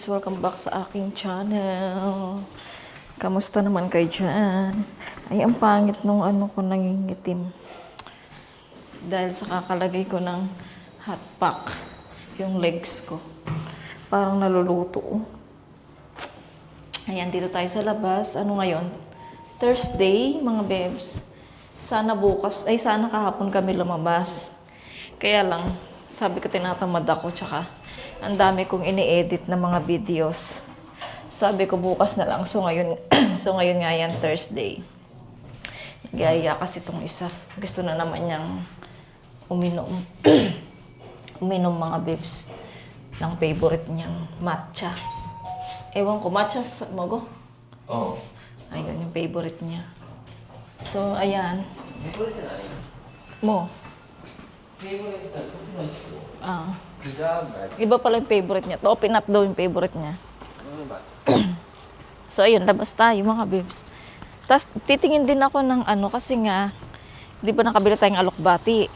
guys! Welcome back sa aking channel. Kamusta naman kayo dyan? Ay, ang pangit nung ano ko nangingitim. Dahil sa kakalagay ko ng hot pack, yung legs ko. Parang naluluto. Ayan, dito tayo sa labas. Ano ngayon? Thursday, mga bebs. Sana bukas, ay sana kahapon kami lumabas. Kaya lang, sabi ko tinatamad ako, tsaka ang dami kong ini-edit na mga videos. Sabi ko bukas na lang. So ngayon, ngayon nga yan, Thursday. Nagyaya kasi itong isa. Gusto na naman niyang uminom. Uminom mga bebs ng favorite niyang matcha. Ewan ko, matcha mogo? Oo. Ayun, yung favorite niya. So, ayan. Mo. Ah. Iba pala yung favorite niya. To, open up daw yung favorite niya. So, ayun, labas tayo mga babe. Tapos, titingin din ako ng ano, kasi nga, di ba nakabili tayong alokbati.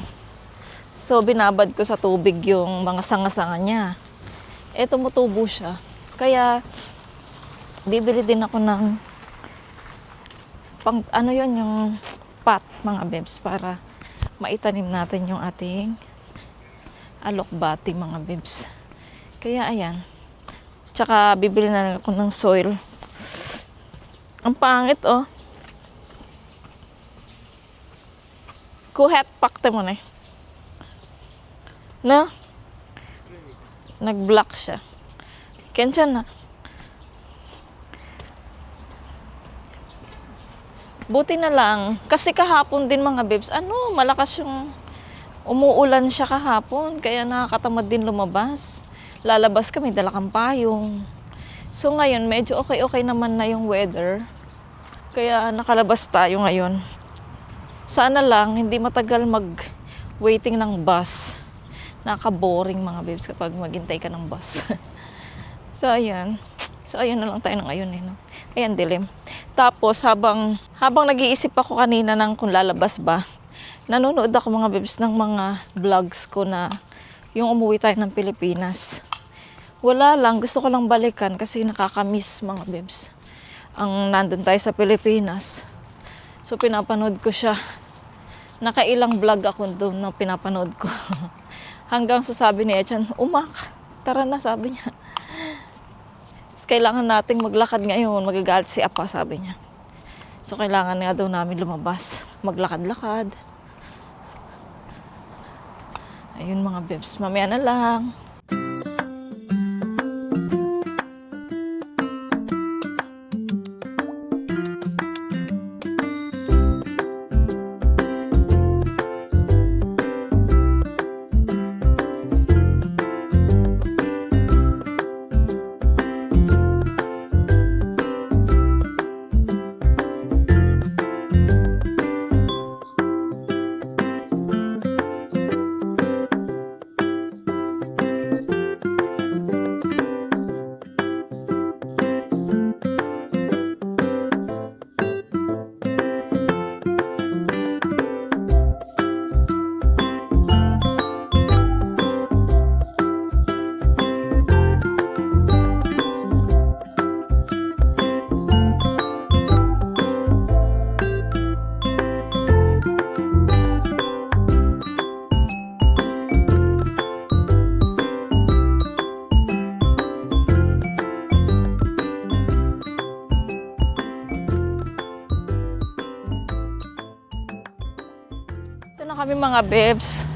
So, binabad ko sa tubig yung mga sanga-sanga niya. Tumutubo siya. Kaya, bibili din ako ng pang, ano yun, yung pot, mga bebs, para maitanim natin yung ating alokbati, mga bebs. Kaya, ayan. Tsaka, bibili na ako ng soil. Ang pangit, oh. Kuhet, pakte mo na eh. No? Nag-block siya. Kensya na. Buti na lang. Kasi kahapon din mga bebs, malakas yung umuulan siya kahapon. Kaya nakakatamad din lumabas. Lalabas kami, dala kang payong. So ngayon, medyo okay naman na yung weather. Kaya nakalabas tayo ngayon. Sana lang, hindi matagal mag-waiting ng bus. Nakaka-boring mga bebs kapag maghintay ka ng bus. So ayan. So ayun na lang tayo ng ngayon eh. No? Ayan, dilim. Tapos habang nag-iisip ako kanina ng kung lalabas ba, nanonood ako mga bebs ng mga vlogs ko na yung umuwi tayo ng Pilipinas. Wala lang, gusto ko lang balikan kasi nakakamiss mga bebs. Ang nandun tayo sa Pilipinas. So pinapanood ko siya. Nakailang vlog ako doon na pinapanood ko. Hanggang sasabi ni Echan, umak, tara na, sabi niya. Kailangan nating maglakad ngayon, magagalit si Apa, sabi niya. So kailangan nga daw namin lumabas, maglakad-lakad. Ayun mga bebs, mamaya na lang. Kami mga bebs.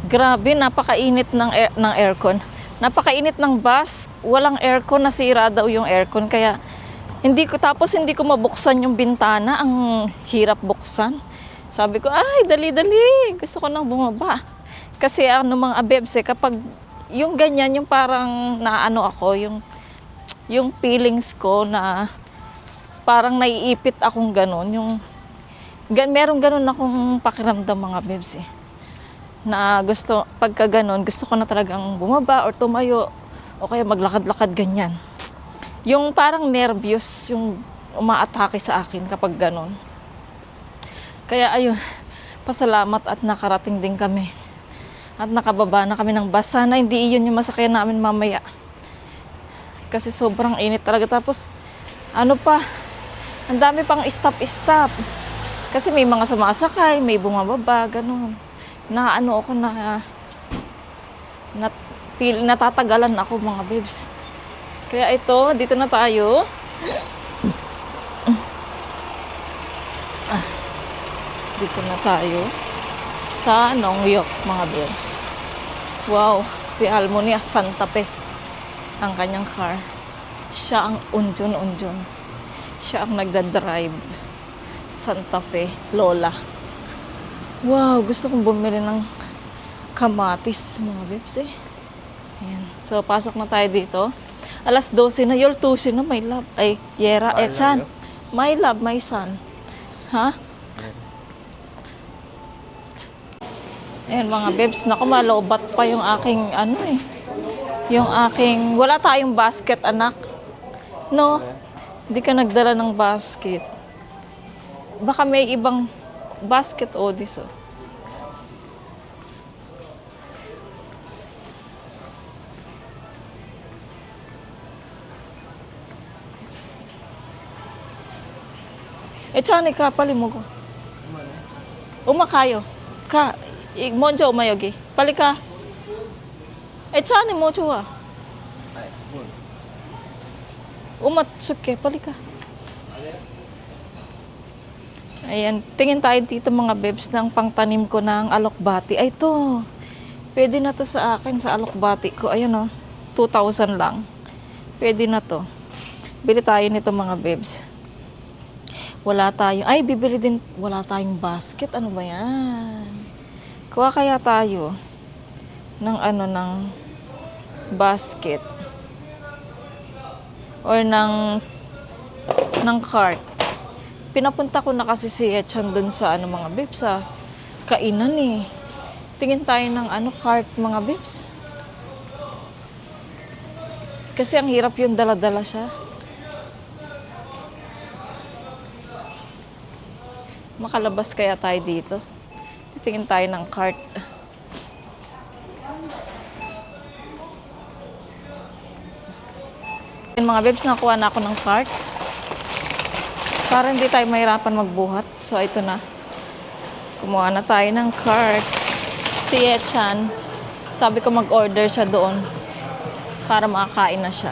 Grabe, napakainit ng aircon. Napakainit ng bus. Walang aircon, nasira daw yung aircon. Kaya hindi ko mabuksan yung bintana. Ang hirap buksan. Sabi ko, ay, dali-dali. Gusto ko nang bumaba. Kasi mga bebs, kapag yung ganyan, yung parang naano ako, yung feelings ko na parang naiipit akong ganon. Meron ganun akong pakiramdam mga bebs eh. Na pagka ganun, gusto ko na talagang bumaba or tumayo o kaya maglakad-lakad ganyan. Yung parang nervyos, yung umaatake sa akin kapag ganun. Kaya ayun, pasalamat at nakarating din kami. At nakababa na kami ng bus. Sana hindi iyon yung masakyan namin mamaya. kasi sobrang init talaga. Tapos, ano pa, ang dami pang stop-stop. Kasi may mga sumasakay, may bumababa, ganun. Na ano ako natatagalan ako mga babes. Kaya ito, dito na tayo. Dito na tayo sa Nong Yok mga babes. Wow, si Almonia Santa Fe ang kanyang car. Siya ang unjon. Siya ang nagdadrive. Santa Fe, Lola. Wow, gusto kong bumili ng kamatis mga babes eh. Ayan. So, pasok na tayo dito. Alas 12 na, you're 12 na, my love. Ay, Yera, Chan. My love, my son. Ha? Ayan mga babes, naku maloobat pa yung aking ano eh. Yung aking, wala tayong basket anak. No, hindi ka nagdala ng basket. Baka may ibang basket o diso. Chani ka palimugo. Umakayo. Ka, monjo umayogi. Palika. Chani mo chuwa. Umatsuke, palika. Ayan, tingin tayo dito mga babes ng pangtanim ko ng alokbati. Ay, ito. Pwede na to sa akin, sa alokbati ko. Ayan o, 2,000 lang. Pwede na to. Bili tayo nito mga babes. Wala tayo. Ay, bibili din. Wala tayong basket. Ano ba yan? Kuha kaya tayo ng ng basket. Or ng cart. Pinapunta ko na kasi si Echan dun sa mga babes sa kainan eh. Tingin tayo ng cart mga babes. Kasi ang hirap yung dala-dala siya. Makalabas kaya tayo dito. Titingin tayo ng cart. Mga babes, nakuha na ako ng cart. Para hindi tayo mahirapan magbuhat. So, ito na. Kumuha na tayo ng cart. Si Echan, sabi ko mag-order siya doon para makakain na siya.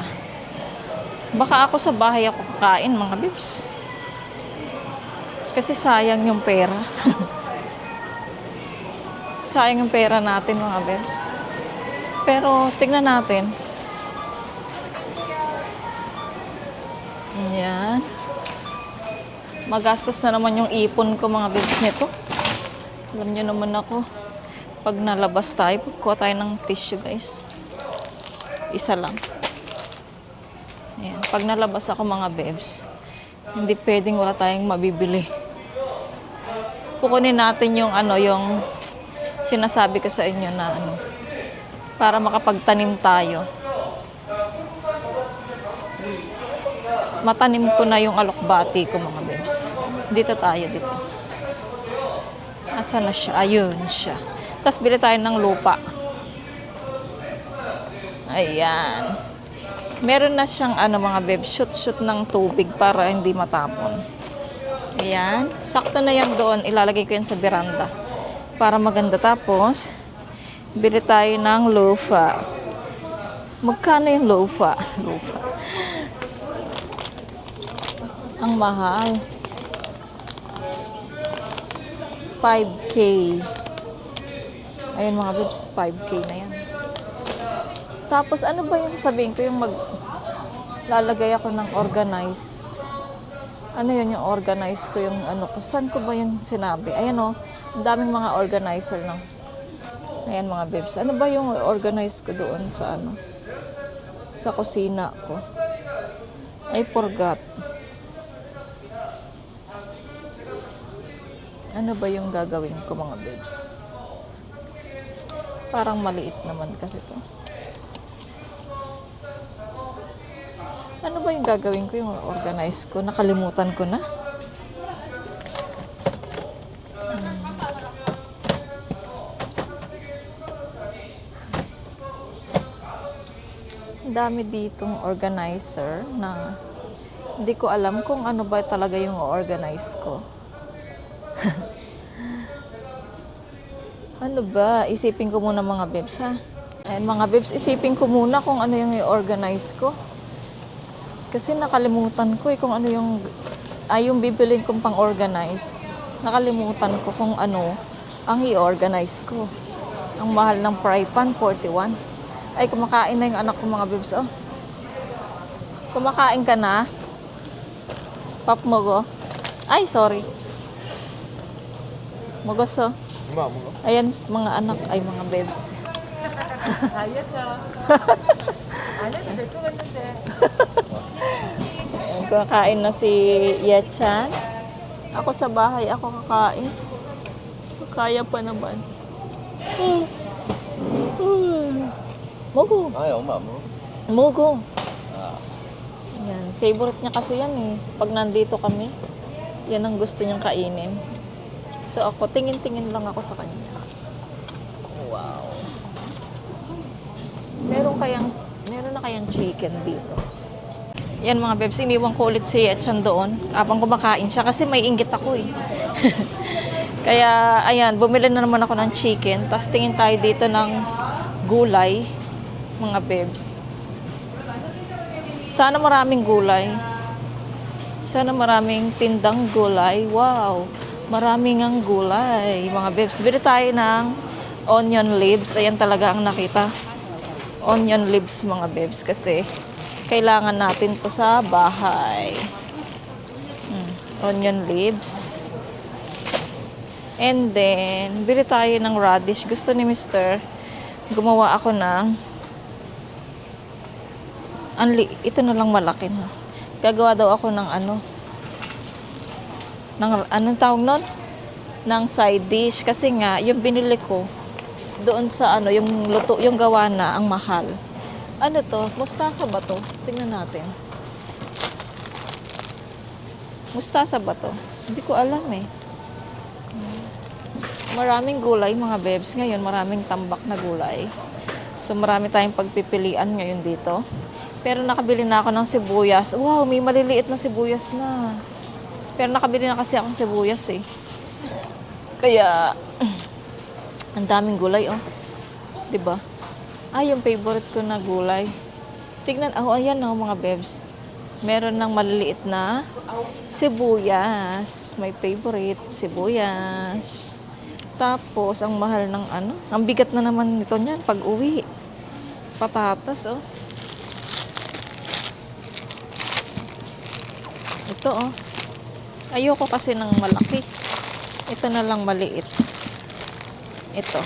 Baka ako sa bahay ako kakain, mga babes. Kasi sayang yung pera. Sayang yung pera natin, mga babes. Pero, tingnan natin. Ayan. Magastos na naman yung ipon ko mga babes nito. Alam nyo naman ako, pag nalabas tayo, kuha tayo ng tissue guys. Isa lang. Ayan. Pag nalabas ako mga babes, hindi pwedeng wala tayong mabibili. Kukunin natin yung yung sinasabi ko sa inyo na para makapagtanim tayo. Matanim ko na yung alokbati ko mga babes. Dito tayo, dito. Asa na siya? Ayun siya. Tapos bili tayo ng lupa. Ayan. Meron na siyang mga babes, shoot ng tubig para hindi matapon. Ayan. Sakto na yan doon. Ilalagay ko yan sa veranda. Para maganda. Tapos, bili tayo ng lupa. Magkano yung lupa? Lupa. Ang mahal. 5K. Ayun mga babes, 5K na yan. Tapos ano ba yung sasabihin ko yung lalagay ako ng organize. Ano yun yung organize ko yung saan ko ba yung sinabi? Ayan o, ang daming mga organizer lang. Ayan mga babes. Ano ba yung organize ko doon sa sa kusina ko? I forgot. Ano ba yung gagawin ko mga babes? Parang maliit naman kasi to. Ano ba yung gagawin ko yung organize ko? Nakalimutan ko na. Ang dami ditong organizer na hindi ko alam kung ano ba talaga yung organize ko. Ano ba? Isipin ko muna mga bebs ha. Ayan mga bebs, isipin ko muna kung ano yung i-organize ko. Kasi nakalimutan ko kung ano yung bibilin kong pang-organize. Nakalimutan ko kung ano ang i-organize ko. Ang mahal ng fry pan, 41. Ay, kumakain na yung anak ko mga bebs, oh. Kumakain ka na? Pop Mogo? Ay, sorry. Mogos, oh. Ayan, mga anak, ay mga bebs. Ayan, kakain na si Yechan. Ako sa bahay, ako kakain. Kaya pa naman. Mogo. Ay, oma mo. Mogo. Yan. Favorite niya kasi yan eh. Pag nandito kami, yan ang gusto niyang kainin. So ako, tingin-tingin lang ako sa kanya. Wow. Meron na kayang chicken dito. Yan mga bebs, iniwan ko ulit si Yechan doon. Habang kumakain siya kasi may inggit ako eh. Kaya, ayan, bumili na naman ako ng chicken. Tapos tingin tayo dito ng gulay, mga bebs. Sana maraming gulay. Sana maraming tindang gulay. Wow, maraming ang gulay, mga bebs. Bili tayo ng onion leaves. Ayan talaga ang nakita. Onion leaves, mga bebs, kasi kailangan natin to sa bahay. Onion leaves. And then, bili tayo ng radish. Gusto ni Mr. Gumawa ako ng ito na lang malaki na. Gagawa daw ako ng anong tawag nun? Ng side dish. Kasi nga, yung binili ko, doon sa yung luto, yung gawa na, ang mahal. Ano to? Mustasa ba to? Tingnan natin. Mustasa ba to? Hindi ko alam eh. Maraming gulay mga bebs. Ngayon, maraming tambak na gulay. So, marami tayong pagpipilian ngayon dito. Pero nakabili na ako ng sibuyas. Wow, may maliliit na sibuyas na. Pero nakabili na kasi akong sibuyas eh. Kaya, ang daming gulay oh. 'Di ba? Ay, yung favorite ko na gulay. Tignan, ayan oh mga bebs. Meron ng maliliit na sibuyas. My favorite, sibuyas. Tapos, ang mahal ng ang bigat na naman nito niyan pag uwi. Patatas oh. Ito oh. Ayoko kasi ng malaki. Ito na lang maliit. Ito.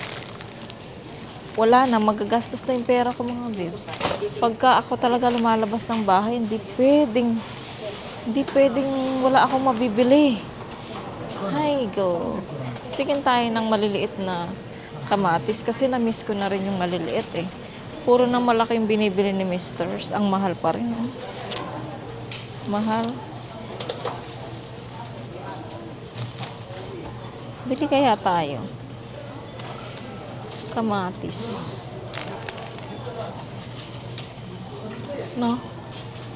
Wala na, magagastos na yung pera ko mga bebs. Pagka ako talaga lumalabas ng bahay, hindi pwedeng wala akong mabibili. Hay go. Tingin tayo ng maliliit na kamatis kasi na-miss ko na rin yung maliliit eh. Puro na malaki yung binibili ni Misters. Ang mahal pa rin. Oh. Mahal. Bili kaya tayo. Kamatis. No?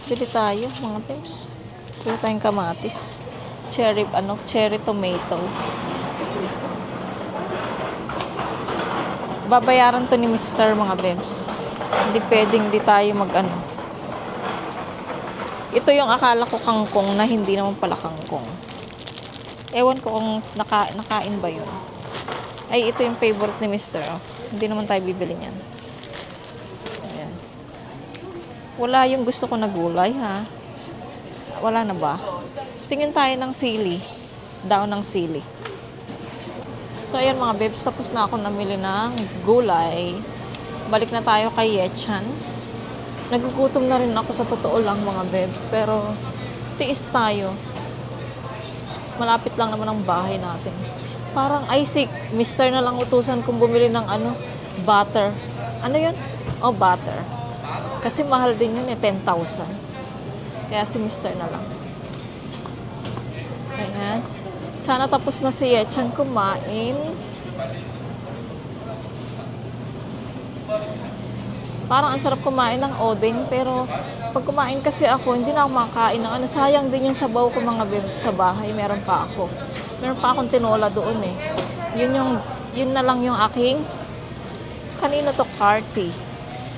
Bili tayo, mga peps. Bili tayong kamatis. Cherry tomato. Babayaran to ni Mr. mga peps. Hindi pwedeng di tayo Ito yung akala ko kangkong na hindi naman pala kangkong. Ewan ko kung nakain ba yun. Ay, ito yung favorite ni Mr. Oh. Hindi naman tayo bibili niyan. Ayan. Wala yung gusto ko na gulay, ha? Wala na ba? Tingin tayo ng sili. Daon ng sili. So, ayan mga bebs. Tapos na ako namili ng gulay. Balik na tayo kay Yechan. Nagugutom na rin ako sa totoo lang mga bebs. Pero, tiis tayo. Malapit lang naman ang bahay natin. Parang, Mr. na lang utusan kung bumili ng butter. Ano yun? Oh, butter. Kasi mahal din yun 10,000. Kaya si Mr. na lang. Ayan. Sana tapos na si Yechan kumain. Parang ang sarap kumain ng odeng, pero pag kumain kasi ako, hindi na ako makakain ng ano. Sayang din yung sabaw ko mga bebs sa bahay. Meron pa ako. Meron pa akong tinola doon eh. Yun na lang yung aking, kanino to, party.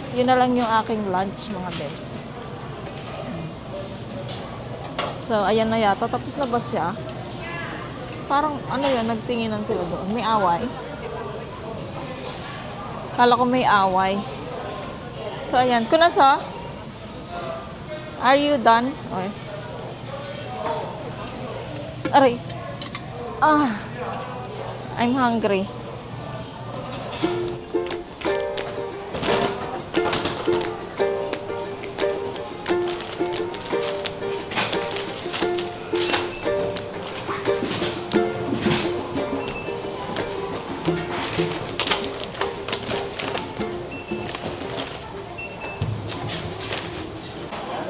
So, yun na lang yung aking lunch mga bebs. So, ayan na yata. Tapos na ba siya? Parang, ano yun, nagtinginan sila doon. May away. Kala ko may away. So, ayan. Kunasa? Are you done? Okay. Aray. I'm hungry.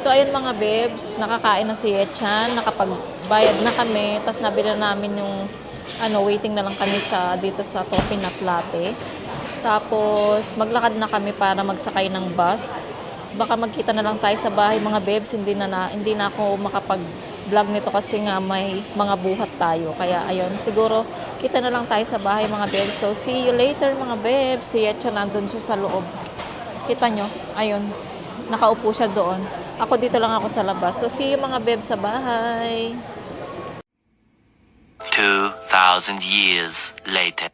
So, ayun mga bebs, nakakain na si Yechan, nakapagbayad na kami, tapos nabili namin yung, waiting na lang kami dito sa Toffee Nut Latte. Tapos, maglakad na kami para magsakay ng bus. Baka magkita na lang tayo sa bahay mga bebs, hindi na ako makapag-vlog nito kasi nga may mga buhat tayo. Kaya, ayun, siguro, kita na lang tayo sa bahay mga bebs. So, see you later mga bebs. Si Yechan nandun siya sa loob. Kita nyo, ayun, nakaupo siya doon. Ako dito lang ako sa labas. So, see you mga bebs sa bahay. 2,000 years later.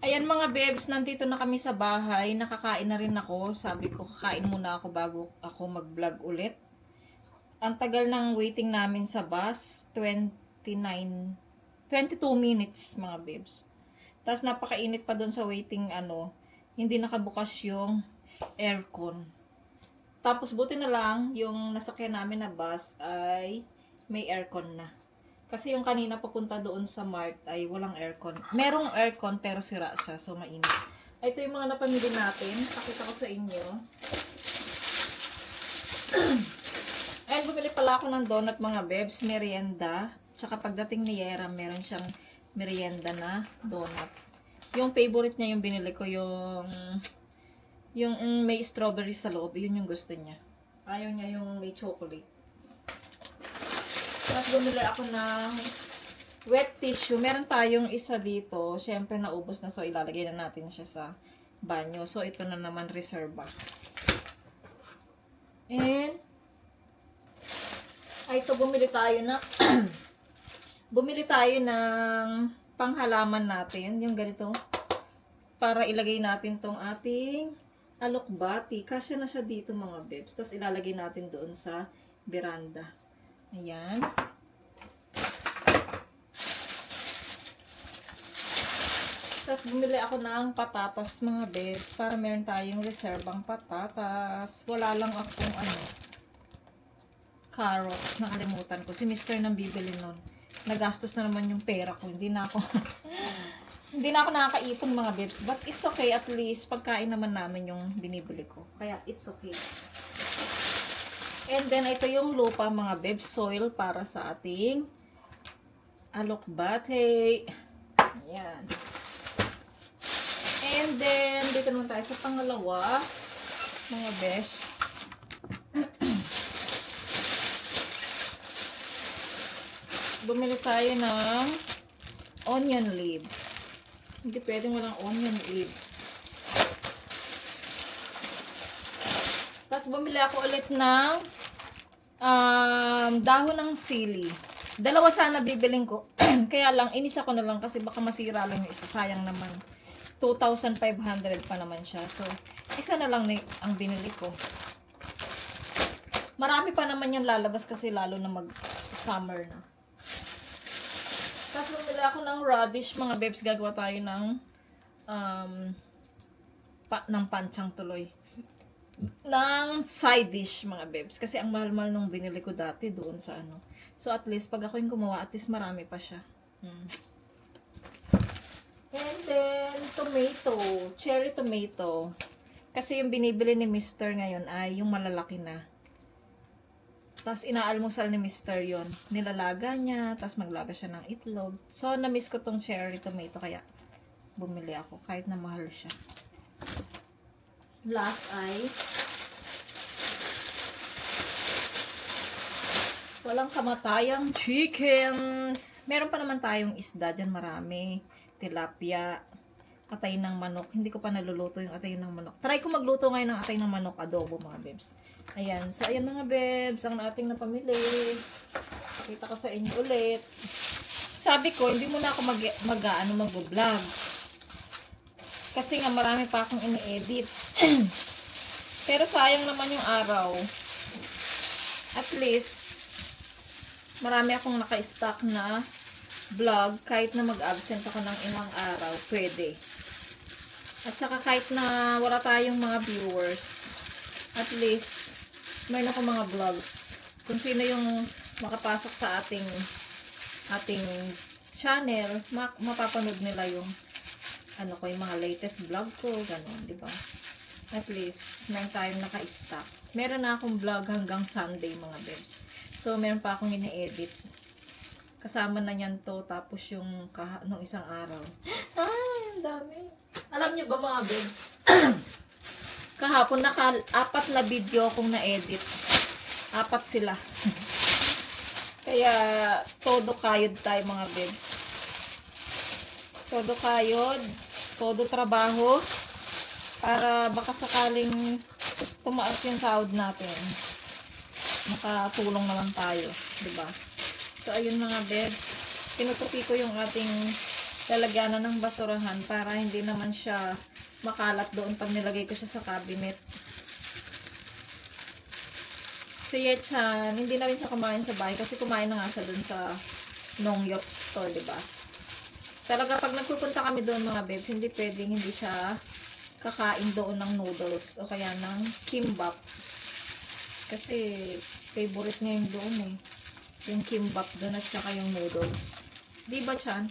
Ayan mga bebs, nandito na kami sa bahay. Nakakain na rin ako. Sabi ko, kakain muna ako bago ako mag-vlog ulit. Ang tagal ng waiting namin sa bus, 22 minutes mga bebs. Tapos napakainit pa doon sa waiting, hindi nakabukas yung aircon. Tapos buti na lang, yung nasakyan namin na bus ay may aircon na. Kasi yung kanina papunta doon sa Mart ay walang aircon. Merong aircon pero sira siya, so mainit. Ito yung mga napamili natin. Pakita ko sa inyo. Ayan, bumili pala ako ng donut mga bebs, merienda. Tsaka pagdating ni Yera, meron siyang merienda na donut. Yung favorite niya yung binili ko, yung may strawberry sa loob, yun yung gusto niya. Ayaw niya yung may chocolate. Tapos bumili ako ng wet tissue. Meron tayong isa dito. Siyempre naubos na, so ilalagay na natin siya sa banyo. So ito na naman reserva. And ito bumili tayo na bumili tayo ng panghalaman natin, yung ganito. Para ilagay natin tong ating alokbati. Kasya na siya dito mga bebs. Tapos ilalagay natin doon sa veranda. Ayan. Tapos bumili ako ng patatas mga bebs. Para meron tayong reserbang patatas. Wala lang akong carrots. Nakalimutan ko. Si Mr. nang bibili nun. Nagastos na naman yung pera ko. Hindi na ako hindi na ako nakakaipon mga bebs. But it's okay, at least pagkain naman namin yung binibili ko. Kaya it's okay. And then ito yung lupa mga bebs, soil para sa ating alokbate. Ayan. And then dito naman tayo sa pangalawa mga besh. Bumili tayo ng onion leaves. Hindi pwedeng walang onion leaves. Tapos bumili ako ulit ng dahon ng sili. Dalawa sana bibiling ko. Kaya lang, inisa ko na lang kasi baka masira lang yung isa. Sayang naman. 2,500 pa naman siya. So, isa na lang ang binili ko. Marami pa naman yung lalabas kasi lalo na mag-summer na. Tapos bumili ako ng radish, mga bebs. Gagawa tayo ng pantsang tuloy. Ng side dish, mga bebs. Kasi ang mahal-mahal nung binili ko dati doon sa So, at least, pag ako yung gumawa, at least marami pa siya. And then, tomato. Cherry tomato. Kasi yung binibili ni Mr. ngayon ay yung malalaki na. Tapos inaalmusal ni Mr. yon. Nilalaga niya, tapos maglaga siya ng itlog. So, na-miss ko tong cherry tomato, kaya bumili ako. Kahit na mahal siya. Last ay Walang kamatayang chickens. Meron pa naman tayong isda dyan, marami. Tilapia, atay ng manok. Hindi ko pa naluluto yung atay ng manok. Try ko magluto ngayon ng atay ng manok adobo, mga bebs. Ayan. So, ayan mga bebs, ang ating napamili. Pakita ko sa inyo ulit. Sabi ko, hindi muna ako mag-vlog. Kasi nga marami pa akong ini-edit. Pero sayang naman yung araw. At least, marami akong naka-stock na vlog. Kahit na mag-absent ako ng ilang araw, pwede. At saka kahit na wala tayong mga viewers, at least, mayroon akong mga vlogs. Kung sino yung makapasok sa ating channel, mapapanood nila yung yung mga latest vlog ko, gano'n, di ba? At least, meron tayong naka-stock. Meron na akong vlog hanggang Sunday, mga bebs. So, meron pa akong ine-edit. Kasama na yan to, tapos yung nung isang araw. Ay, ang dami. Alam nyo ba, mga bebs? Kahapon, apat na video akong na-edit. Apat sila. Kaya, todo kayod tayo, mga bebs. Todo kayod, todo trabaho, para baka sakaling tumaas yung sahod natin. Makatulong naman tayo, di ba? So, ayun mga bebs. Tinutupi ko yung ating lalagyanan ng basurahan para hindi naman siya makalat doon pag nilagay ko siya sa cabinet. Si Yechan, hindi na rin siya kumain sa bahay kasi kumain na nga siya doon sa Nongyop store, di ba? Talaga pag nagpupunta kami doon mga bebs, hindi pwedeng hindi siya kakain doon ng noodles o kaya ng kimbap. Kasi favorite niya yung doon eh. Yung kimbap doon at saka yung noodles. Di ba, Chan?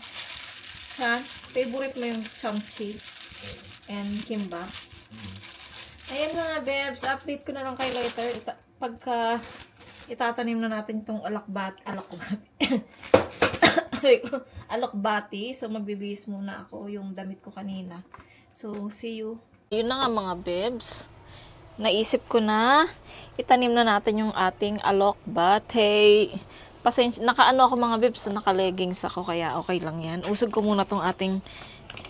Chan, favorite mo yung chamchi and kimbap? Ayan mga bebs, update ko na lang kay later. Pagka itatanim na natin itong alokbati. So, magbibihis muna ako yung damit ko kanina. So, see you. Yun na nga mga bebs. Naisip ko na itanim na natin yung ating alokbati. Nakaano ako mga bebs, naka-leggings ako kaya okay lang yan. Usog ko muna tong ating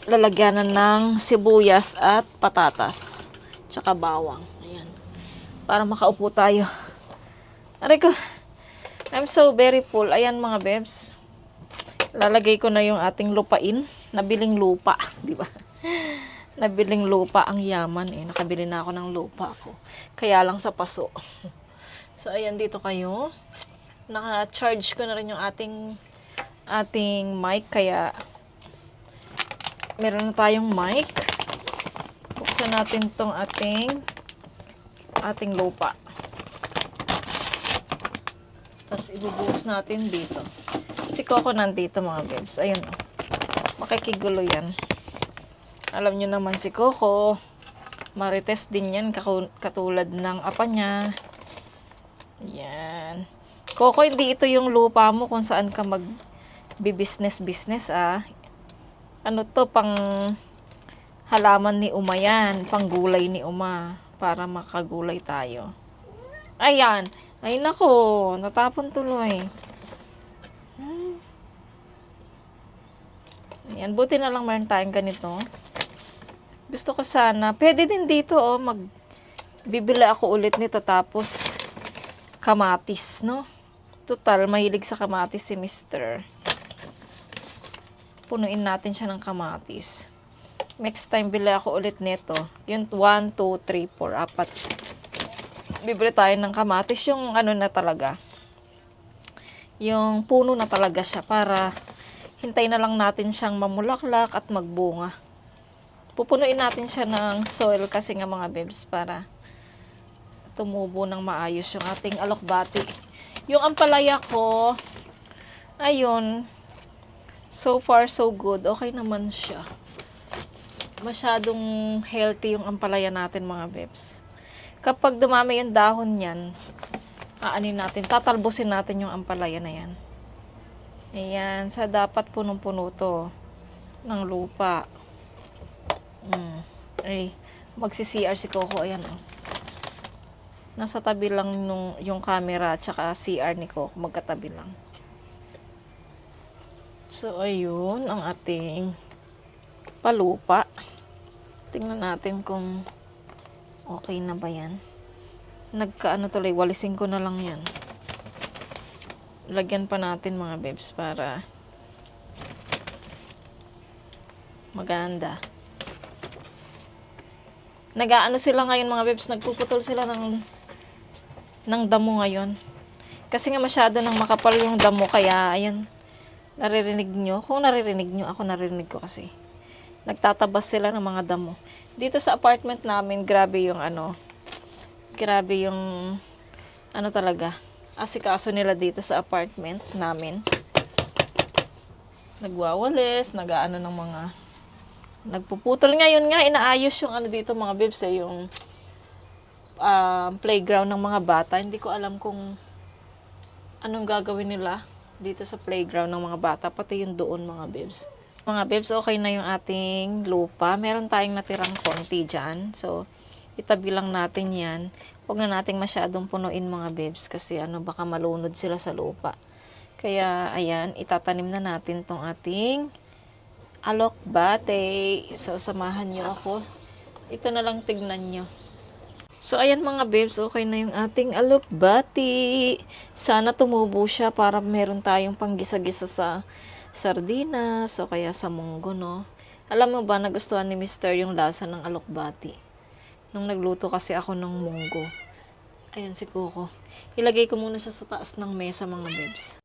lalagyanan ng sibuyas at patatas. Tsaka bawang. Ayan. Para makaupo tayo. Aray ko. I'm so very full. Ayan mga bebs. Lalagay ko na yung ating lupain. Nabiling lupa. Di ba? Nabiling lupa ang yaman eh. Nakabili na ako ng lupa ko. Kaya lang sa paso. So, ayan dito kayo. Naka-charge ko na rin yung ating mic. Kaya, meron na tayong mic. Buksan natin tong ating lupa. Tapos, ibubuhos natin dito. Si Coco nandito mga bebs. Ayun o. Makikigulo yan. Alam nyo naman si Coco. Marites din yan. Katulad ng apa niya. Yan. Coco, hindi ito yung lupa mo kung saan ka mag-business ah. Ano to, pang halaman ni Uma yan. Pang gulay ni Uma. Para makagulay tayo. Ayan. Ay nako. Natapon tuloy. Ayan, buti na lang meron tayong ganito. Gusto ko sana, pwede din dito bibili ako ulit nito tapos kamatis, no? Total, mahilig sa kamatis si Mr. Punuin natin siya ng kamatis. Next time, bili ako ulit nito. Yung 1, 2, 3, 4, 4. Bibili tayo ng kamatis, yung ano na talaga. Yung puno na talaga siya para hintay na lang natin siyang mamulaklak at magbunga. Pupunuin natin siya ng soil kasi nga mga bebs para tumubo ng maayos yung ating alokbati. Yung ampalaya ko, ayun, so far so good. Okay naman siya. Masyadong healthy yung ampalaya natin mga bebs. Kapag dumami yung dahon niyan, tatalbusin natin yung ampalaya na yan. Ayan, dapat punong-puno to ng lupa. Ay, magsi-CR si Coco, ayan oh. Nasa tabi lang yung camera at saka CR ni Coco, magkatabi lang. So, ayun ang ating palupa. Tingnan natin kung okay na ba yan. Nagkaano tuloy, walisin ko na lang yan. Lagyan pa natin mga bebs para maganda. Nag-aano sila ngayon mga bebs, nagpuputol sila ng damo ngayon. Kasi nga masyado nang makapal yung damo, kaya ayan, naririnig nyo. Kung naririnig nyo, ako naririnig ko kasi. Nagtatabas sila ng mga damo. Dito sa apartment namin, grabe yung talaga. Asikaso nila dito sa apartment namin. Nagwawalis, nag-aano ng mga, nagpuputol. Ngayon nga, inaayos yung dito mga bebs yung playground ng mga bata. Hindi ko alam kung anong gagawin nila dito sa playground ng mga bata, pati yung doon mga bebs. Mga bebs, okay na yung ating lupa. Meron tayong natirang konti dyan. So, itabi lang natin yan. Huwag na nating masyadong punuin mga bebs kasi baka malunod sila sa lupa. Kaya, ayan, itatanim na natin tong ating alokbate. So, samahan nyo ako. Ito na lang tignan nyo. So, ayan mga bebs, okay na yung ating alokbate. Sana tumubo siya para meron tayong panggisa-gisa sa sardinas o kaya sa munggo, no? Alam mo ba, nagustuhan ni Mr. yung lasa ng alokbate. Nung nagluto kasi ako ng munggo. Ayan si Coco. Ilagay ko muna siya sa taas ng mesa mga bebs.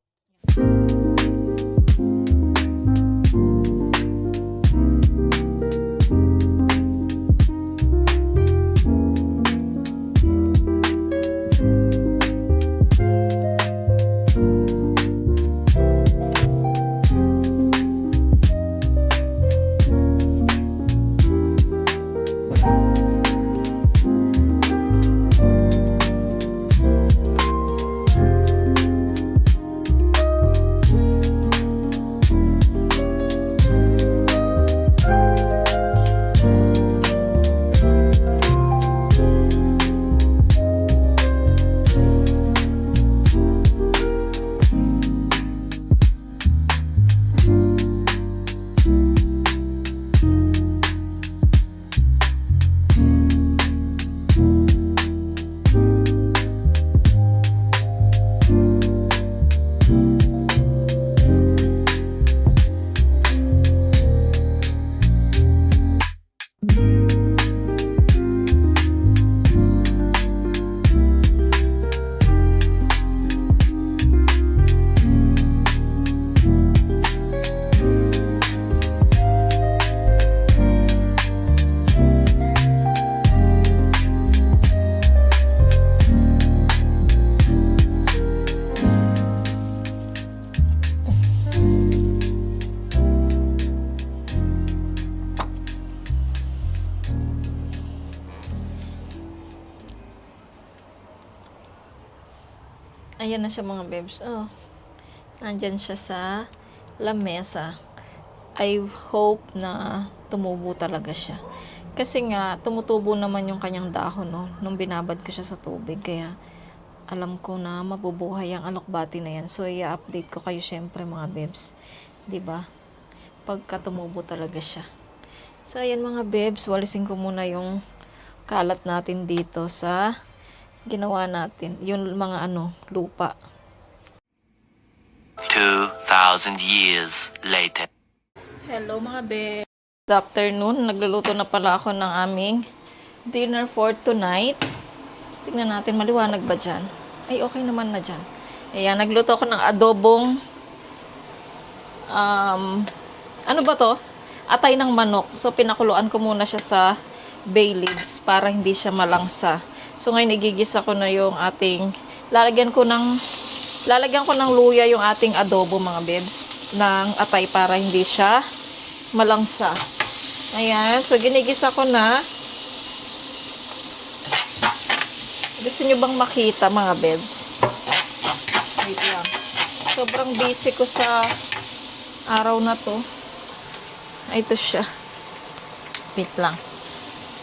Ayan na siya mga bebs. Oh, nandyan siya sa lamesa. I hope na tumubo talaga siya. Kasi nga, tumutubo naman yung kanyang dahon, no? Nung binabad ko siya sa tubig. Kaya, alam ko na mabubuhay ang alokbati na yan. So, i-update ko kayo syempre mga bebs. 'Di ba? Pagka tumubo talaga siya. So, ayan mga bebs. Walisin ko muna yung kalat natin dito sa ginawa natin, yung mga lupa. 2,000 years later. Hello mga be. Good afternoon. Nagluluto na pala ako ng aming dinner for tonight. Tingnan natin, maliwanag ba dyan? Ay, okay naman na dyan. Ayan, nagluto ako ng adobong ano ba to? Atay ng manok. So, pinakuluan ko muna siya sa bay leaves para hindi siya malangsa. So, ngayon igigisa ko na yung ating, lalagyan ko ng luya yung ating adobo mga bebs, ng atay para hindi siya malangsa. Ayan, so ginigisa ko na. Gusto nyo bang makita mga bebs? Wait lang. Sobrang busy ko sa araw na to. Ay, ito siya. Wait lang.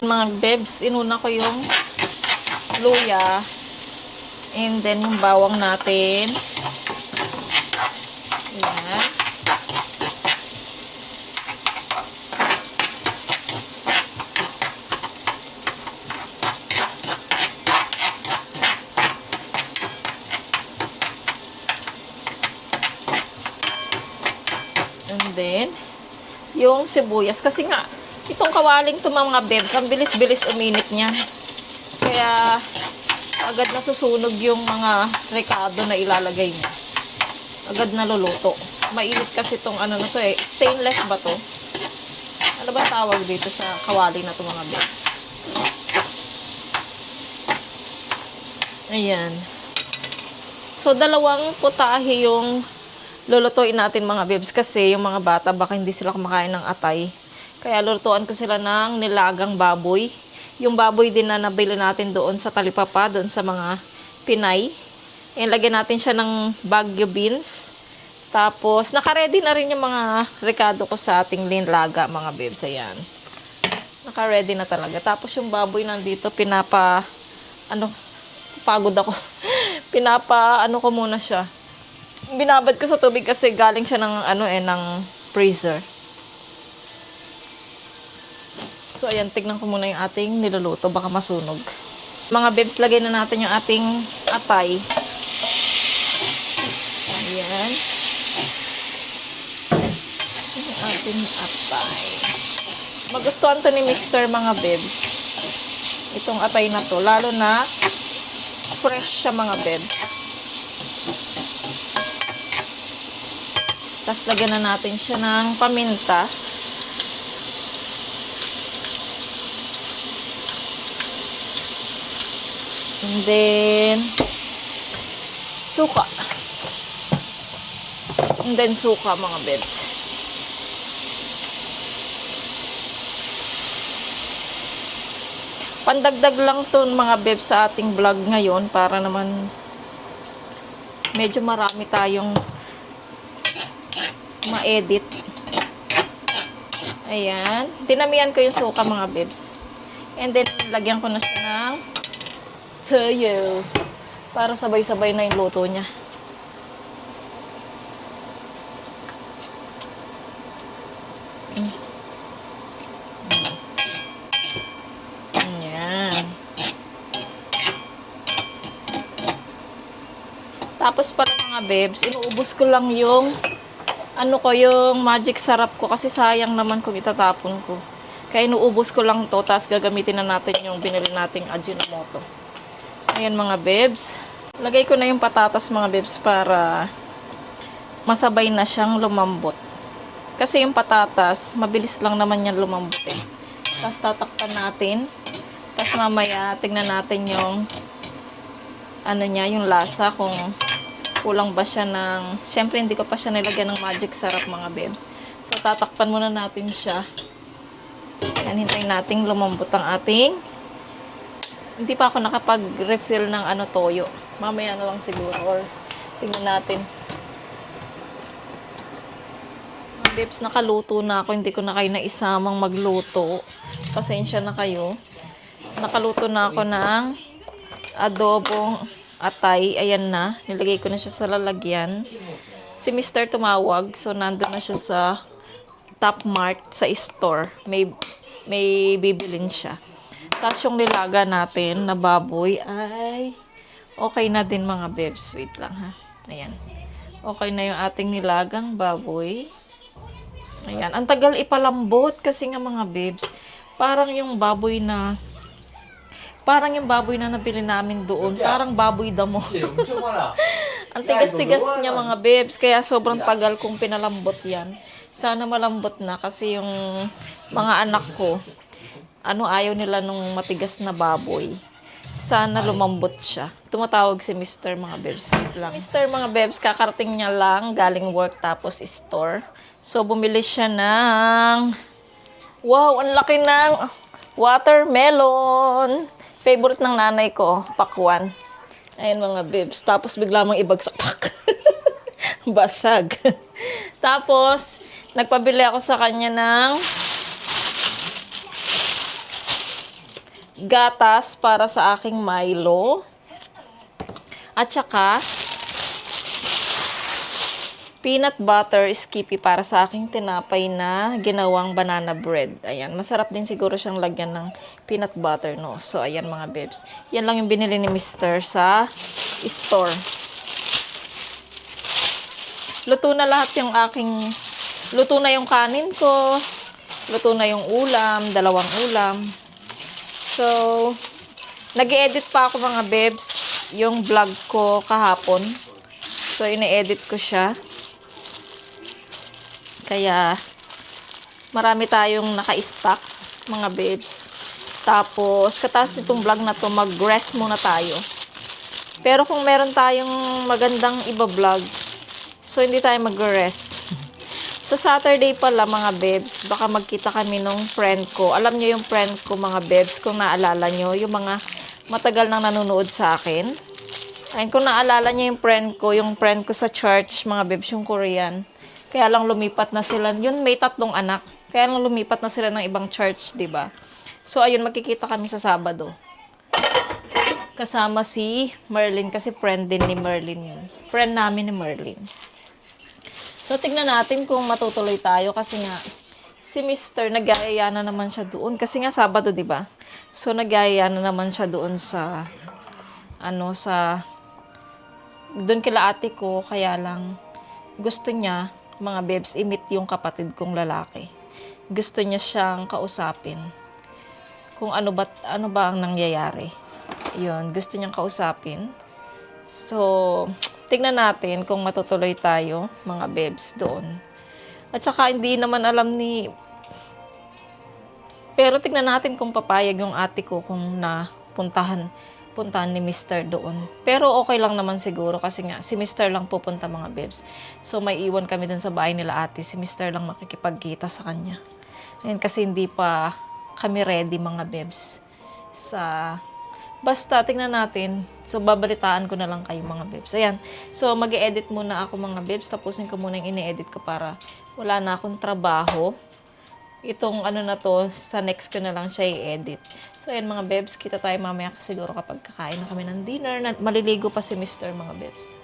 Mga bebs, inuna ko yung luya. And then, yung bawang natin. Ayan. And then, yung sibuyas. Kasi nga, itong kawaling to mga bebs, ang bilis-bilis uminit niya. Kaya, agad nasusunog yung mga rekado na ilalagay niya. Agad naluluto. Mainit kasi itong ano na to eh. Stainless ba to? Ano ba tawag dito sa kawali na to mga bebs? Ayan. So, dalawang putahe yung lulutuin natin mga bebs kasi yung mga bata baka hindi sila kumakain ng atay. Kaya lulutuan ko sila ng nilagang baboy. Yung baboy din na nabili natin doon sa Talipapa, doon sa mga Pinay. Lagyan natin siya ng Baguio beans. Tapos, naka-ready na rin yung mga rekado ko sa ating linlaga mga bebs. Ayan. Naka-ready na talaga. Tapos yung baboy nandito, pagod ako. Ko muna siya. Binabad ko sa tubig kasi galing siya ng freezer. So, ayan, tignan ko muna yung ating niluluto. Baka masunog. Mga bebs, lagay na natin yung ating atay. Ayan. Yung ating atay. Magustuhan to ni Mr. mga bebs. Itong atay na to. Lalo na fresh siya mga bebs. Tapos lagyan na natin siya ng paminta. And then, suka. And then, suka mga bebs. Pandagdag lang to mga bebs sa ating vlog ngayon para naman medyo marami tayong ma-edit. Ayan. Dinamihan ko yung suka mga bebs. And then, lagyan ko na siya ng toyo para sabay-sabay na yung luto niya. Ayan. Tapos pala mga bebs, inuubos ko lang yung yung magic sarap ko kasi sayang naman kung itatapon ko. Kaya inuubos ko lang to, tapos gagamitin na natin yung binili nating Ajinomoto. Ayan mga bebs. Lagay ko na yung patatas mga bebs para masabay na siyang lumambot. Kasi yung patatas, mabilis lang naman yan lumambot eh. Tapos tatakpan natin. Tapos mamaya tingnan natin yung yung lasa kung kulang ba siya ng... Siyempre hindi ko pa siya nilagyan ng magic sarap mga bebs. So tatakpan muna natin siya. Yan, hintayin natin lumambot ang ating... Hindi pa ako nakapag-refill ng toyo. Mamaya na lang siguro or tingnan natin. Mga bebs, nakaluto na ako. Hindi ko na kayo naisamang magluto. Pasensya na kayo. Nakaluto na ako ng adobong atay. Ayan na. Nilagay ko na siya sa lalagyan. Si Mr. tumawag. So, nandun na siya sa Top Mart sa store. May bibilin siya. Tapos yung nilaga natin na baboy ay okay na din mga bebs. Wait lang ha. Ayan. Okay na yung ating nilagang baboy. Ayan. Ang tagal ipalambot kasi nga mga bebs. Parang yung baboy na nabili namin doon. Parang baboy damo. Ang tigas-tigas niya mga bebs. Kaya sobrang tagal kong pinalambot yan. Sana malambot na kasi yung mga anak ko, ayaw nila nung matigas na baboy. Sana lumambot siya. Tumatawag si Mr. mga bebs. Wait lang. Mr. mga bebs, kakarating niya lang. Galing work tapos store. So, bumili siya ng... Wow, ang laki ng watermelon. Favorite ng nanay ko, pakwan. Ayan mga bebs. Tapos bigla mong ibagsak. Basag. Tapos, nagpabili ako sa kanya ng gatas para sa aking Milo. At saka, peanut butter skippy para sa aking tinapay na ginawang banana bread. Ayan, masarap din siguro siyang lagyan ng peanut butter, no? So, ayan mga bebs. Yan lang yung binili ni Mr. sa store. Luto na lahat yung luto na yung kanin ko. Luto na yung ulam, 2 ulam. So, nag-edit pa ako mga bebs yung vlog ko kahapon. So, ine-edit ko siya. Kaya, marami tayong naka-stock, mga babes. Tapos, katapos nitong vlog na to, mag-rest muna tayo. Pero kung meron tayong magandang iba-vlog, so hindi tayo mag-rest. Sa Saturday pala, mga babes, baka magkita kami nung friend ko. Alam nyo yung friend ko, mga babes, kung naalala nyo, yung mga matagal nang nanonood sa akin. Ayun, kung naalala nyo yung friend ko sa church, mga babes, yung Korean. Kaya lang lumipat na sila. Yun, may 3 anak. Kaya lang lumipat na sila ng ibang church, 'di ba? So ayun, makikita kami sa Sabado. Kasama si Merlin kasi friend din ni Merlin yun. Friend namin ni Merlin. So tignan natin kung matutuloy tayo kasi nga si Mr. nag-aaya na naman siya doon kasi nga Sabado, 'di ba? So nag-aaya na naman siya doon sa doon kila ate ko, kaya lang gusto niya, mga bebs, i-meet yung kapatid kong lalaki. Gusto niya siyang kausapin. Kung ano ba ang nangyayari. Yun, gusto niyang kausapin. So, tignan natin kung matutuloy tayo, mga bebs, doon. At saka, hindi naman alam pero tignan natin kung papayag yung ate ko kung puntahan ni Mr. doon. Pero okay lang naman siguro kasi nga si Mr. lang pupunta, mga bebs. So may iwan kami dun sa bahay nila ate. Si Mr. lang makikipagkita sa kanya. Ayun, kasi hindi pa kami ready, mga bebs. Basta tingnan natin. So babalitaan ko na lang kayo, mga bebs. Ayan. So mag-e-edit muna ako, mga bebs. Tapusin ko muna yung ine-edit ko para wala na akong trabaho. Itong na to, sa next ko na lang siya i-edit. So, ayan mga bebs, kita tayo mamaya siguro kapag kakain na kami ng dinner. Maliligo pa si Mr. mga bebs.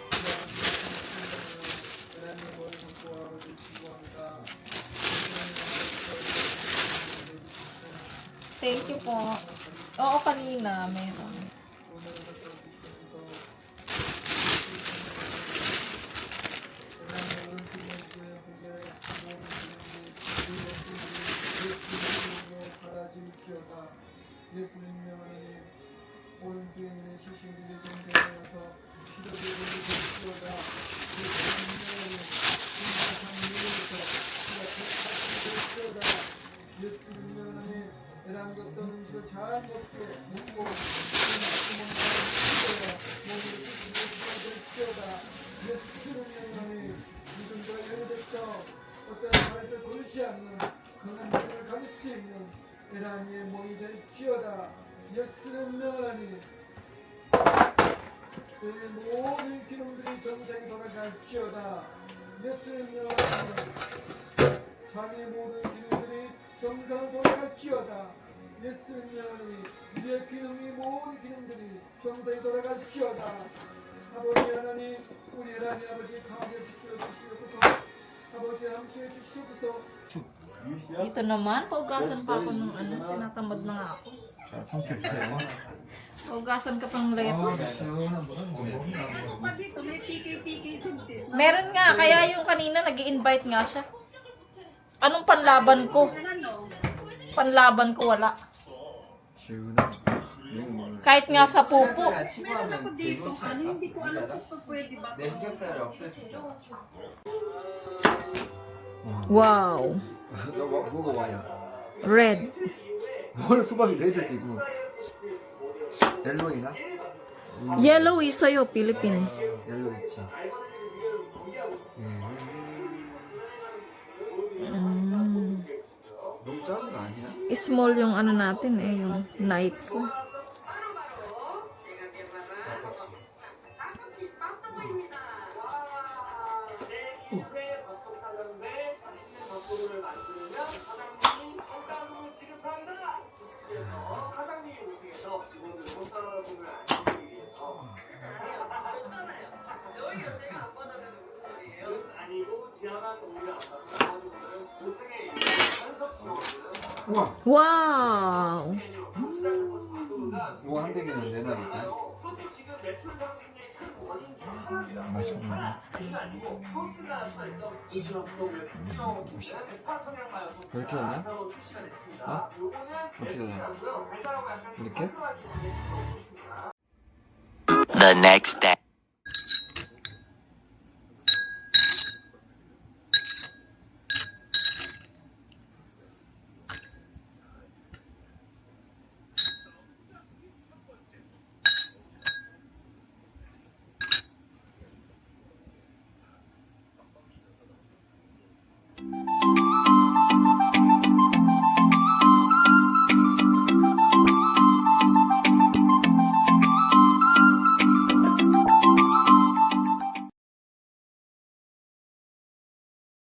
Thank you po. Oo, kanina meron. 모든 기능들이 정상에 돌아갈지어다. 예수를 명하니 자기 모든 기능들이 정상으로 돌아갈지어다. 예수를 명하니 우리의 기능이 모든 기능들이 정상에 돌아갈지어다. 아버지 하나님, 우리 하나님 아버지 강하게 주시옵소서. 아버지 함께 해주시옵소서. Dito naman, paugasan pa ako ng tinatamad na nga ako. 자, 상추 주세요. Paugasan ka pang lettuce. Pa dito, may PK din sis. Meron nga, kaya yung kanina nag-i-invite nga siya. Anong panlaban ko? Ano? Panlaban ko wala. 시우나. 이거 뭐야? Kahit nga sa pupo. Meron ako dito, hindi ko alam kung pa pwede ba. 내 흑역사를 없앨 수 있어. Wow. 너 뭐가 와야? Red. 뭘 수박이 레드지 그. 옐로이나? Yellow is sa'yo, Philippine. 옐로 있지. 너무 작은 거 아니야? Small yung natin yung knife ko. 우와, 와우. 이거 한 대기는 내놔야겠다. 맛있겠네. 이렇게 하냐? 어? 어떻게 하냐? 이렇게? The next day.